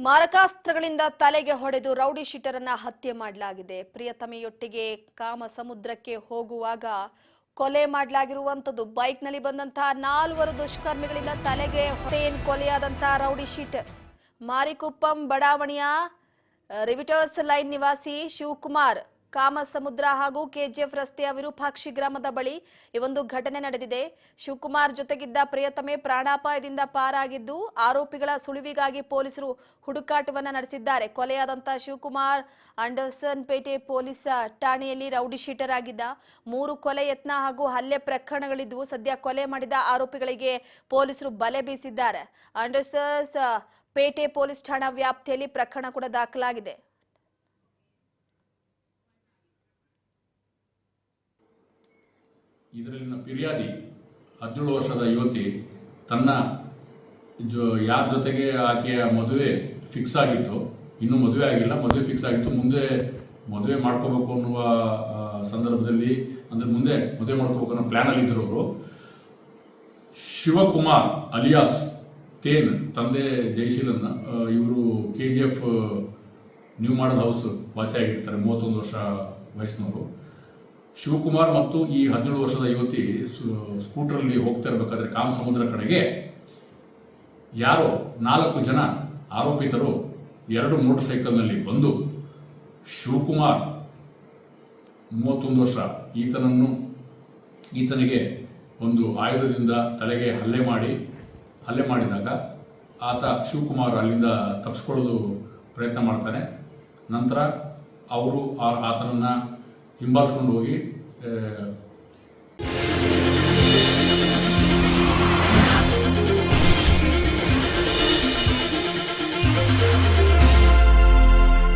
ಮಾರಕಾಸ್ತ್ರಗಳಿಂದ ತಲೆಗೆ ಹೊಡೆದು ರೌಡಿ ಶೀಟರನ್ನ ಹತ್ಯೆ ಮಾಡಲಾಗಿದೆ. ಪ್ರಿಯತಮೆಯೊಟ್ಟಿಗೆ ಕಾಮ ಸಮುದ್ರಕ್ಕೆ ಹೋಗುವಾಗ ಕೊಲೆ ಮಾಡಲಾಗಿರುವಂತದ್ದು. ಬೈಕ್ ನಲ್ಲಿ ಬಂದಂತಹ 4 ದುಷ್ಕರ್ಮಿಗಳಿಂದ ತಲೆಗೆ ಕೊಲೆಯಾದಂತಹ ರೌಡಿ ಶೀಟರ್ ಮಾರಿಕುಪ್ಪಂ ಬಡಾವಣೆಯ ರಿವಿಟರ್ಸ್ ಲೈನ್ ನಿವಾಸಿ ಶಿವಕುಮಾರ್ ಕಾಮಸಮುದ್ರ ಹಾಗೂ ಕೆಜಿಎಫ್ ರಸ್ತೆಯ ವಿರೂಪಾಕ್ಷಿ ಗ್ರಾಮದ ಬಳಿ ಈ ಒಂದು ಘಟನೆ ನಡೆದಿದೆ. ಶಿವಕುಮಾರ್ ಜೊತೆಗಿದ್ದ ಪ್ರಿಯತಮೆ ಪ್ರಾಣಾಪಾಯದಿಂದ ಪಾರಾಗಿದ್ದು ಆರೋಪಿಗಳ ಸುಳಿವಿಗಾಗಿ ಪೊಲೀಸರು ಹುಡುಕಾಟವನ್ನ ನಡೆಸಿದ್ದಾರೆ. ಕೊಲೆಯಾದಂತ ಶಿವಕುಮಾರ್ ಅಂಡರ್ಸನ್ ಪೇಟೆ ಪೊಲೀಸ್ ಠಾಣೆಯಲ್ಲಿ ರೌಡಿ ಶೀಟರ್ ಆಗಿದ್ದ. 3 ಕೊಲೆ ಯತ್ನ ಹಾಗೂ ಹಲ್ಲೆ ಪ್ರಕರಣಗಳಿದ್ವು. ಸದ್ಯ ಕೊಲೆ ಮಾಡಿದ ಆರೋಪಿಗಳಿಗೆ ಪೊಲೀಸರು ಬಲೆ ಬೀಸಿದ್ದಾರೆ. ಅಂಡರ್ಸನ್ ಪೇಟೆ ಪೊಲೀಸ್ ಠಾಣಾ ವ್ಯಾಪ್ತಿಯಲ್ಲಿ ಪ್ರಕರಣ ಕೂಡ ದಾಖಲಾಗಿದೆ. ಇದರಲ್ಲಿನ ಫಿರ್ಯಾದಿ 17 ವರ್ಷದ ಯುವತಿ ತನ್ನ ಯಾರ ಜೊತೆಗೆ ಆಕೆಯ ಮದುವೆ ಫಿಕ್ಸ್ ಆಗಿತ್ತು, ಇನ್ನೂ ಮದುವೆ ಆಗಿಲ್ಲ, ಮದುವೆ ಫಿಕ್ಸ್ ಆಗಿತ್ತು, ಮುಂದೆ ಮದುವೆ ಮಾಡ್ಕೋಬೇಕು ಅನ್ನುವ ಸಂದರ್ಭದಲ್ಲಿ ಅಂದರೆ ಮುಂದೆ ಮದುವೆ ಮಾಡ್ಕೋಬೇಕು ಅನ್ನೋ ಪ್ಲ್ಯಾನಲ್ಲಿದ್ದರು ಅವರು. ಶಿವಕುಮಾರ್ ಅಲಿಯಾಸ್ ತೇನ್ ತಂದೆ ಜಯಶೀಲನ್ ಇವರು KGF ನ್ಯೂ ಮಾಡಲ್ ಹೌಸ್ ವಾಸಿಯಾಗಿರ್ತಾರೆ, 31 ವರ್ಷ ವಯಸ್ಸಿನವರು. ಶಿವಕುಮಾರ್ ಮತ್ತು ಈ 17 ವರ್ಷದ ಯುವತಿ ಸ್ಕೂಟರಲ್ಲಿ ಹೋಗ್ತಾ ಇರಬೇಕಾದ್ರೆ ಕಾಮಸಮುದ್ರ ಕಡೆಗೆ ಯಾರೋ 4 ಜನ ಆರೋಪಿತರು 2 ಮೋಟರ್ ಸೈಕಲ್ನಲ್ಲಿ ಬಂದು ಶಿವಕುಮಾರ್ 31 ವರ್ಷ ಈತನಿಗೆ ಒಂದು ಆಯುಧದಿಂದ ತಲೆಗೆ ಹಲ್ಲೆ ಮಾಡಿದಾಗ ಆತ ಶಿವಕುಮಾರ್ ಅಲ್ಲಿಂದ ತಪ್ಪಿಸ್ಕೊಳ್ಳೋದು ಪ್ರಯತ್ನ ಮಾಡ್ತಾನೆ. ನಂತರ ಅವರು ಆತನನ್ನು ಹಿಂಬಾಲಿಸ್ಕೊಂಡು ಹೋಗಿ